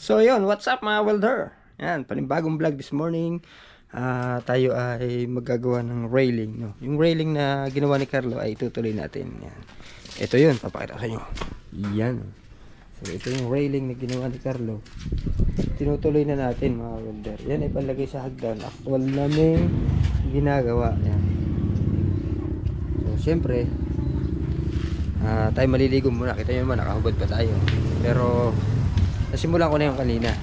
So yun, what's up mga welder? Yan, panibagong vlog this morning. Tayo ay magagawa ng railing, no? Yung railing na ginawa ni Carlo ay itutuloy natin. Yan. Ito yun, papakita ko sa inyo. Yan. So ito yung railing na ginawa ni Carlo. Tinutuloy na natin mga welder. Yan ay palagay sa hagdan. Actual namin ginagawa. Yan. So syempre, tayo maliligo muna. Kita nyo naman, nakahubad pa tayo. Pero nasimulan ko na yung kanina.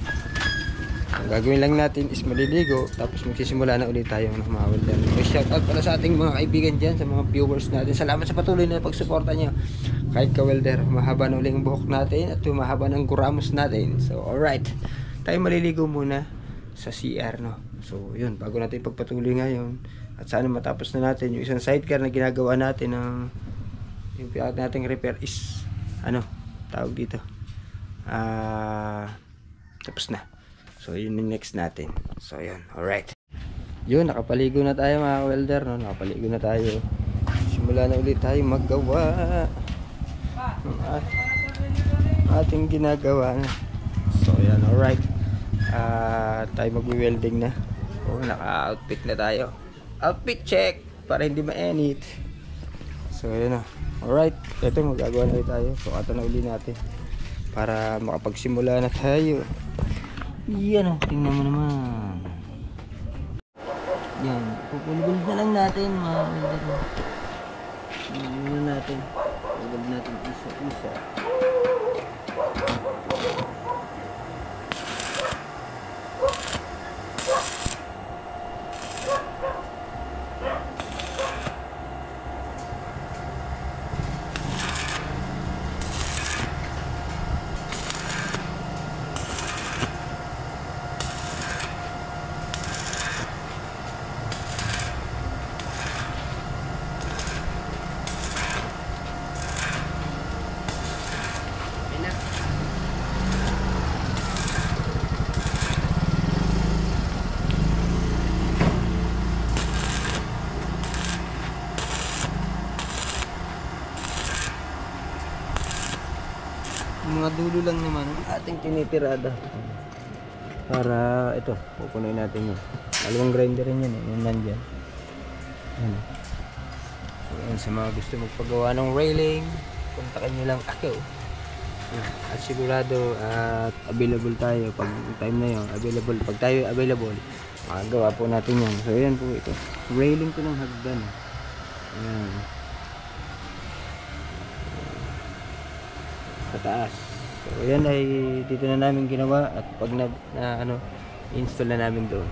Ang gagawin lang natin is maliligo, tapos magsisimula na ulit tayo ng mga welder. So shout out pala sa ating mga kaibigan dyan, sa mga viewers natin. Salamat sa patuloy na pagsuporta nyo. Kahit ka welder, mahaba na ulit ang buhok natin at mahaba ng kuramos natin. So alright, tayo maliligo muna sa CR, no? So yun, bago natin pagpatuloy ngayon, at sana matapos na natin yung isang sidecar na ginagawa natin ng yung nating repair is ano, tawag dito, tapos na. So yun yung next natin. So yun, alright. Yun, nakapaligo na tayo mga welder, no? Nakapaligo na tayo. Simula na ulit tayo maggawa ng ating ginagawa na. So yan, alright. Tayo magwi-welding na. So naka-outfit na tayo. Outfit check para hindi ma-enit. So yun na. Alright, ito magagawa na ulit tayo. So ato na uli natin para makapagsimula na tayo. Yan o, tingnan mo naman. Yan, pupulbuld na lang natin mga welder. Pupulbuld na natin. Pupulbuld natin isa-isa. Mga dulo lang naman ating tinitirada para ito, pupunuin natin yun. Dalawang grinder rin yan, yung nandyan. Yan. So yan, sa mga gusto magpagawa ng railing, kontakin nyo lang ako. At sigurado at available tayo pag time na yun, available. Pag tayo available, makagawa po natin yan. So yan po ito, railing ko ng hagdan. Yan. Pataas. So yan ay dito na namin ginawa at pag install na namin doon.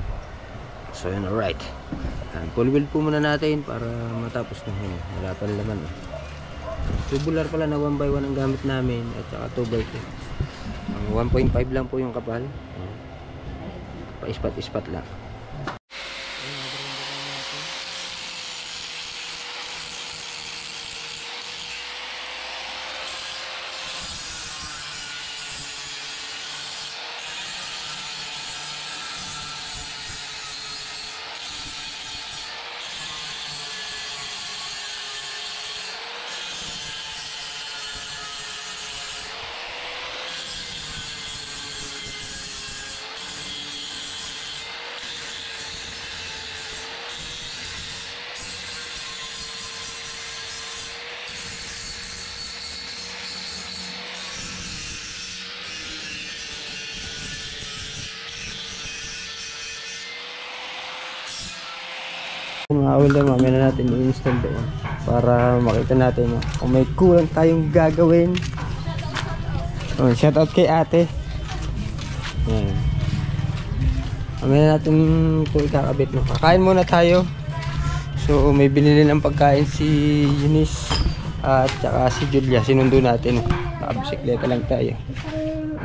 So yan, alright. Full wheel po muna natin para matapos na yun. Wala pa naman. Tubular pala na 1x1 ang gamit namin at saka 2x2. 1.5 lang po yung kapal. Pa-ispat-ispat lang. Mga welder, mamaya na natin i-install doon para makita natin kung may kulang tayong gagawin. Shout out kay ate. Yan. Mamaya na natin ito ikakabit, no? Kakain muna tayo. So may binili ng pagkain si Eunice at saka si Julia. Sinundo natin, nakabisikleta lang tayo.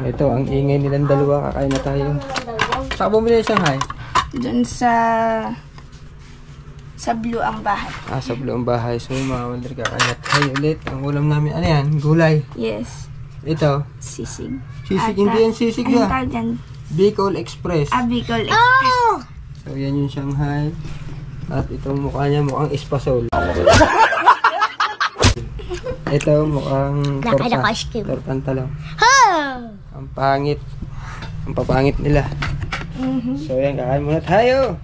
Ito ang ingay nilang dalawa. Kakain na tayo. Saan bumili sa Shanghai? Doon sa Blue ang bahay. Sa Blue ang bahay. So mga welder, kakain tayo ulit. Ang ulam namin, ano yan? Gulay. Yes. Ito? Sisig. Sisig, hindi yan sisig ya. Bicol Express. Bicol Express. Oh! So yan yung Shanghai. At itong mukha niya mukhang espasol. Ito mukhang torta. Tortang talong. Ang pangit. Ang papangit nila. So yan, kakain muna tayo.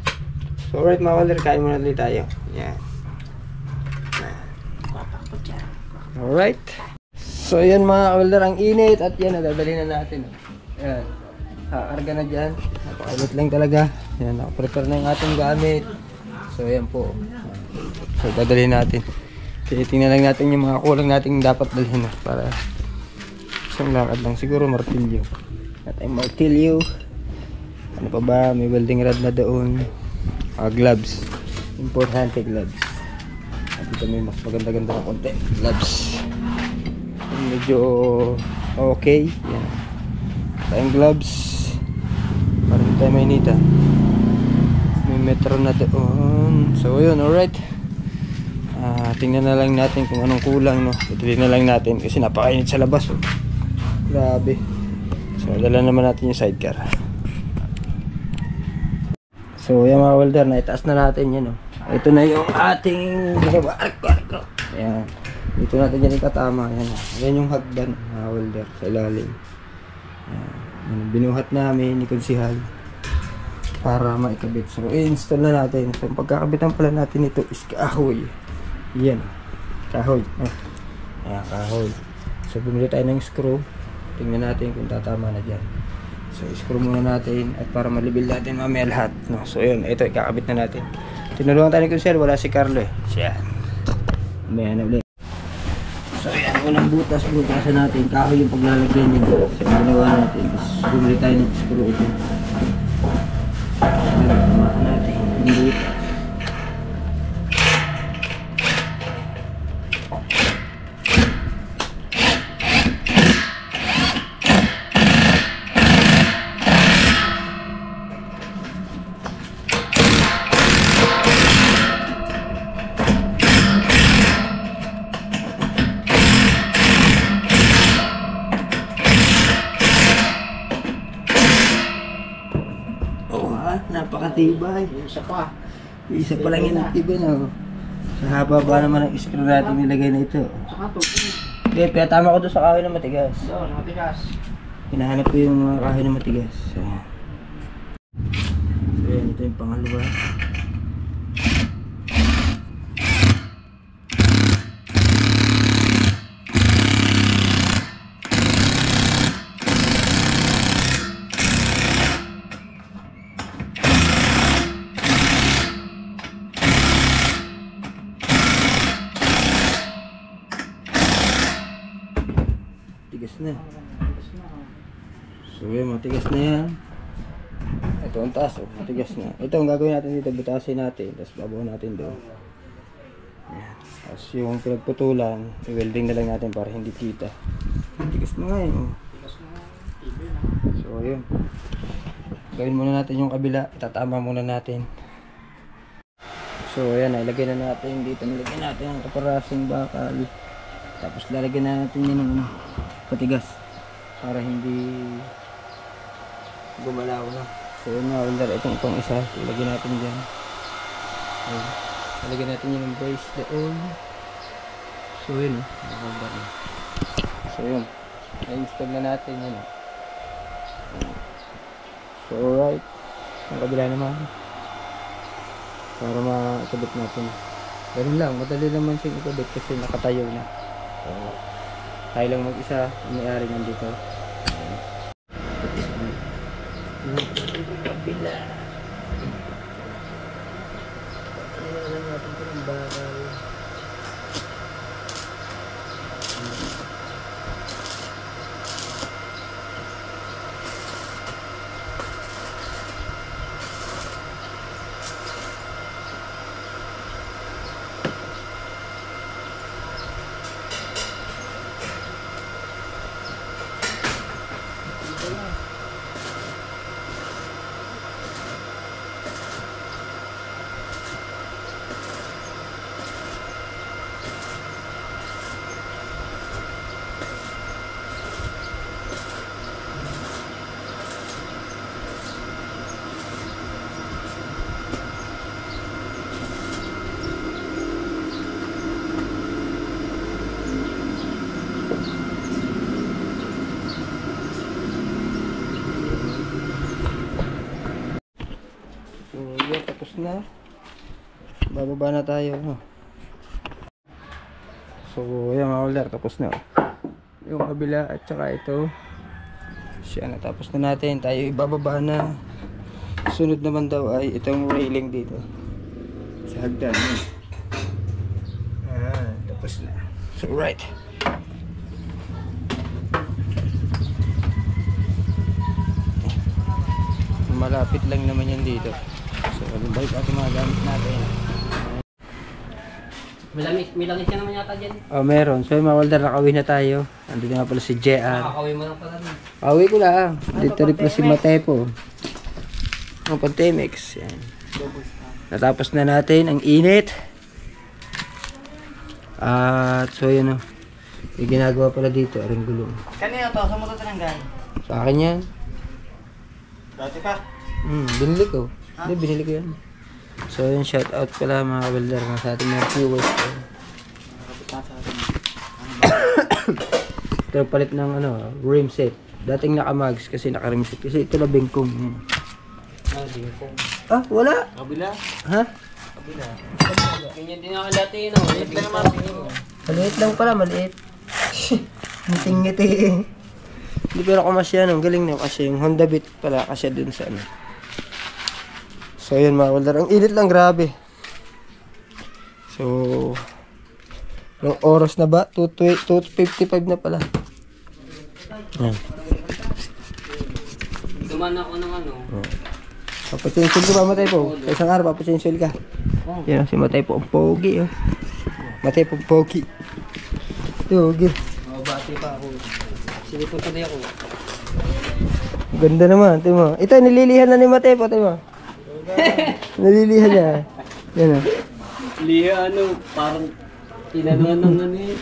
So alright mga welder, kain muna ulit tayo. Yan. Alright. So yan mga welder, ang init. At yan, nadadali na natin. Yan. Kakarga na dyan. Napakainit lang talaga. Yan, nakaprepare na yung ating gamit. So yan po. So dadali natin. Tingnan lang natin yung mga kulang natin dapat dalhin. Para isang lakad lang. Siguro martilyo. At ay martilyo. Ano pa ba? May welding rod na doon. Gloves. Importante gloves. At dito may mas maganda-ganda na konti. Gloves. Medyo okay. Yan. Tayong gloves. Para hindi tayo mainita. May metro na doon. So yun, alright. Tingnan na lang natin kung anong kulang, no. Patuloy na lang natin kasi napakainit sa labas, oh. Grabe. So dala naman natin yung sidecar. So yan mga welder, naitaas na natin yan, oh. Ito na yung ating ayan. Dito natin yan ikatama. Yan, yan yung hagdan mga welder sa ilalim. Ayan. Binuhat namin ni Konsihal para maikabit. So i-install na natin. So pagkakabitan pala natin ito is kahoy. Yan, kahoy. Ayan, kahoy. So bumili tayo ng screw. Tingnan natin kung tatama na dyan. So screw muna natin at para malibil natin mamaya lahat, no? So yun, ito ikakabit na natin. Tinulungan tayo ni Kunsel, wala si Carlo eh. Siya. Mamaya na ulit. So yan, unang butasan natin. Kahoy yung paglalagyan nyo. So ginawa natin. Tapos bumili tayo ng screw ito. Tamahan natin yung butas. Napakatibay. Isa pa lang yung tibay na. Sa haba ba naman ang screw natin nilagay na ito. Okay, kaya tama ko doon sa kahoy na matigas. Hinahanap ko yung mga kahoy na matigas. So yan, ito yung pangalawa. Matigas na. So yun, matigas na yan. Ito ang taas, oh, matigas na. Ito ang gagawin natin dito, butasin natin. Tapos babaw natin doon. Yan. Tapos yung pinagputulan, i-welding na lang natin para hindi kita. Matigas na nga yun. Oh. So yun. Gawin muna natin yung kabila. Itatama muna natin. So ayan, ilagay na natin dito. Nilagay natin ang kaparasing bakal. Tapos lalagyan na natin yun ng patigas para hindi gumalaw na. So yun na, itong pang isa ilagyan natin dyan. Ayun. Ilagyan natin yun ng brace doon. So yun, so yun, na-install na natin yun. So alright, ang kabila naman para makakabit natin. Ganun lang, madali naman siyang ikabit kasi nakatayo na. So, tayo lang mag-isa, may-ari nandito. Kabila. Ano lang natin ito ng bakal. na. Bababa na tayo. No? So, yan mga ulder, tapos na. Yung kabila at saka ito. Siya, natapos na natin. Tayo ibababa na. Sunod naman daw ay itong railing dito. Sa hagdan. Tapos na. So, right. Malapit lang naman yan dito. So, balik natin mga gamit natin. May langis ka naman yata dyan. Oh, meron. So, mga walder, nakawin na tayo. Andito nga pala si JR. Nakakawin mo lang pala rin. Awi ko lang. Dito rin pala si Matepo. Ang Pantemex. Yan. Natapos na natin ang init. At so yun o. May ginagawa pala dito. Aring gulong. Kanina to, sa mo ito tinanggal? Sa akin yan. Dati pa. Binili ko. Hindi, binili ko yan. So yun, shout out pala mga welder sa ating mga viewers. Ito palit ng ano, rim set. Dating naka-mags kasi naka-rim set. Kasi ito na bengkong. Bingkong. Ah, wala. Kabila. Ha? Kabila. Ganyan din ako dati, no? Maliit lang naman. Maliit lang pala, maliit. Ngiti-ngiti. Hindi pero kumasya nung galing na kasi yung Honda Beat pala kasi dun sa ano. So yun mga welder, ang init lang grabe. So nung oras na ba? 2:55 na pala. Yan. Duman ako ng ano. Papachinsel ko ba Matay po? Sa isang araw papachinsel ka. Yan si Matay po ang pogi oh. Matay po ang pogi. Pogi. Mabati pa ako. Sinipon pa din ako. Ganda naman, ito mo. Ito nililihan na ni Matay po, ito mo. Nalilihan niya. Yan o. Liya ano, parang tinanuan ng ano eh.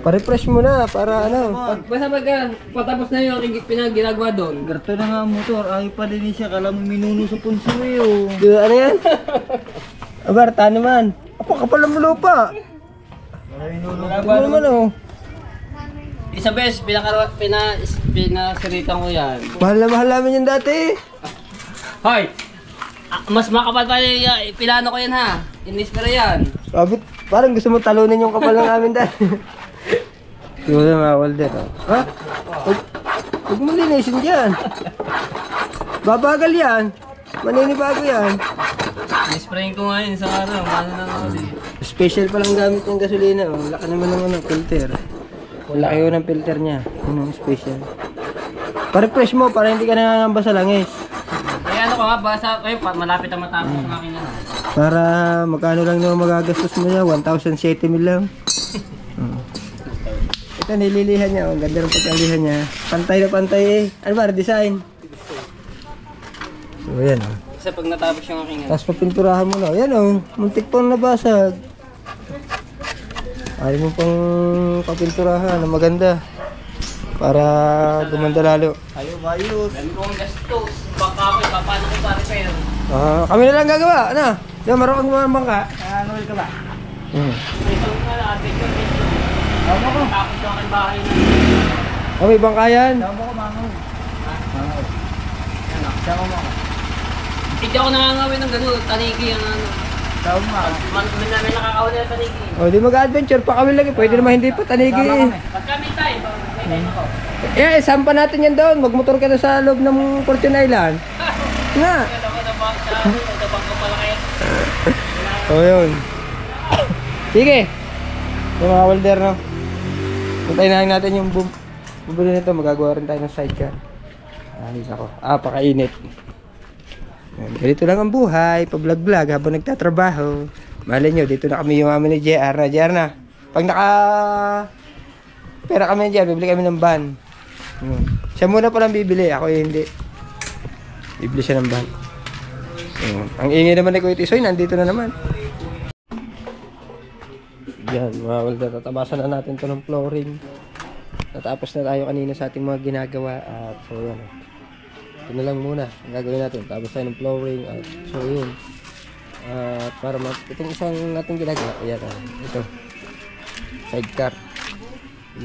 Pa-refresh mo na para ano. Basta pagka patapos na yung ginagawa doon. Garto na nga ang motor, ayaw pa din siya, kala mo minuno sa punso eh oh. Di ba, ano yan? Abar, naman. Apa, kapal ng lupa. Ito mo naman oh. Isa beses, pinasiritan ko yan. Mahal na mahal namin yan dati. Hoy! Mas makapal pa yung pinano ko yan ha. Inispira yan. Sabi, parang gusto mo talunin yung kapal ng amin dati. Ito na mga welder oh. Ha? Huwag mo linisin dyan. Babagal yan. Maninibago yan. Inispirayin ko ngayon sa araw. Mano na nga ulit. Special palang gamit ng gasolina. Oh. Laki naman ng ano, filter. Laki yun ng filter niya. Yun ang special. Pa-refresh mo para hindi ka nangangamba sa langis. Kaya ano ko nga, basta kayo, malapit ang matapos ng aking ano. Para magkano lang naman magagastos mo niya. 1,070 mil lang. Ito nililihan niya. Ang ganda ng pagkalihan niya. Pantay na pantay eh. Ano ba? Design. So yan oh. Kasi pag natapos yung aking ano. Tapos papinturahan mo na. Yan oh. Muntik pang nabasag. Ayaw mo pang papinturahan na maganda. Para gumanda lalo. Ayaw bayos. Dami kong gastos. Baka ako, paano ko pa-repair? Kami na lang gagawa. Ano? Di ba marunong mga bangka? Ano ka ba? May isang nga, atik ko. Tapos yung aking bahay na. May bangka yan. Tama ko mangoy. Mangoy. Tama mo ako. Hindi ako nangangawin ng gano'n. Tanigi ang ano. Tama mo. May nakakawin na tanigi. O di mag-adventure pa kami lagi. Pwede naman hindi pa tanigi. Pag kami tayo, Sampa natin yan doon. Magmotor ka na sa loob ng Fortune Island. Nga. Dabang ko pala kayo. O yun. Sige. Yung mga welder no. Puntayin na lang natin yung bubuli nito. Magagawa rin tayo ng sidecar. Ay nako. Pakainit. Ganito lang ang buhay. Pa-vlog-vlog habang nagtatrabaho. Malay nyo, dito na kami yung amin ni JR na. JR na. Pag pera kami dyan, bibili kami ng van. Siya muna palang bibili. Ako hindi. Bibili siya ng van. Ang ingay naman ni Kuya Tisoy, nandito na naman. Yan, mga welder, tatabasan na natin to ng flooring. Natapos na tayo kanina sa ating mga ginagawa. At so yan. Ito na lang muna ang gagawin natin. Tapos tayo ng flooring. At so yun. At para itong isang nating ginagawa. Ayan, ito. Sidecar.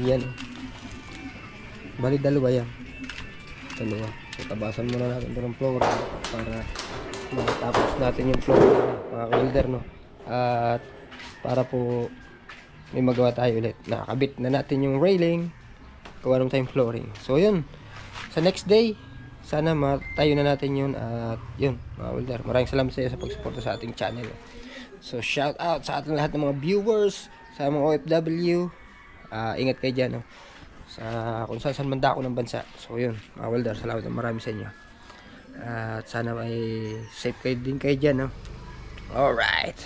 Yan. Bali dalawa yan. Dalawa. So tabasan muna natin ito ng flooring para matapos natin yung floor mga welder, no? At para po may magawa tayo ulit. Nakakabit na natin yung railing, gawa naman tayong flooring. So yun, sa next day sana matayo na natin yun. At yun mga welder, maraming salamat sa iyo sa pagsuporta sa ating channel. So shout out sa ating lahat ng mga viewers, sa mga OFW. Ingat kayo dyan, no? Sa kung saan man dako ng bansa. So yun mga welder, salamat na marami sa inyo. At sana ay safe kayo din kayo dyan, no? Alright.